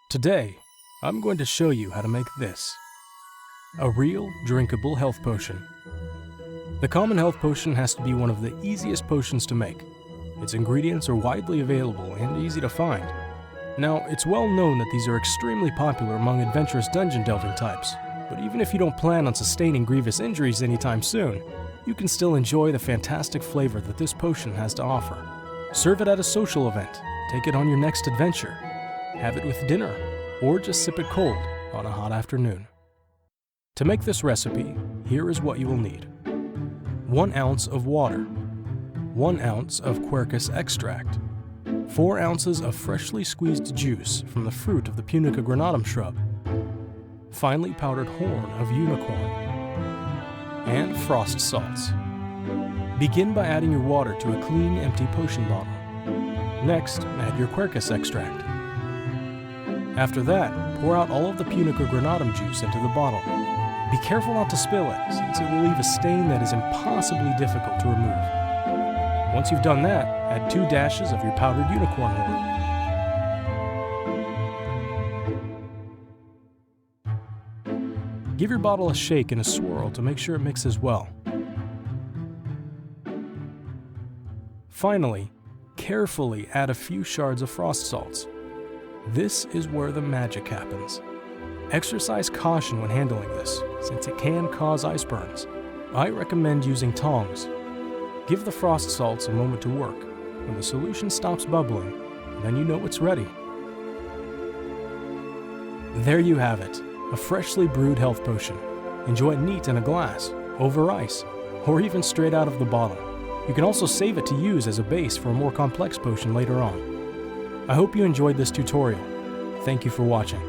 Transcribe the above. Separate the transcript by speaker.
Speaker 1: Today, I'm going to show you how to make this. A real, drinkable health potion. The common health potion has to be one of the easiest potions to make. Its ingredients are widely available and easy to find. Now, it's well known that these are extremely popular among adventurous dungeon delving types, but even if you don't plan on sustaining grievous injuries anytime soon, you can still enjoy the fantastic flavor that this potion has to offer. Serve it at a social event, take it on your next adventure, have it with dinner, or just sip it cold on a hot afternoon. To make this recipe, here is what you will need. 1 ounce of water, 1 ounce of quercus extract, 4 ounces of freshly squeezed juice from the fruit of the punic granatum shrub, finely powdered horn of unicorn, and frost salts. Begin by adding your water to a clean, empty potion bottle. Next, add your quercus extract. After that, pour out all of the punic granatum juice into the bottle. Be careful not to spill it, since it will leave a stain that is impossibly difficult to remove. Once you've done that, add 2 dashes of your powdered unicorn horn. Give your bottle a shake and a swirl to make sure it mixes well. Finally, carefully add a few shards of frost salts. This is where the magic happens. Exercise caution when handling this, since it can cause ice burns. I recommend using tongs. Give the frost salts a moment to work. When the solution stops bubbling, then you know it's ready. There you have it, a freshly brewed health potion. Enjoy it neat in a glass, over ice, or even straight out of the bottle. You can also save it to use as a base for a more complex potion later on. I hope you enjoyed this tutorial. Thank you for watching.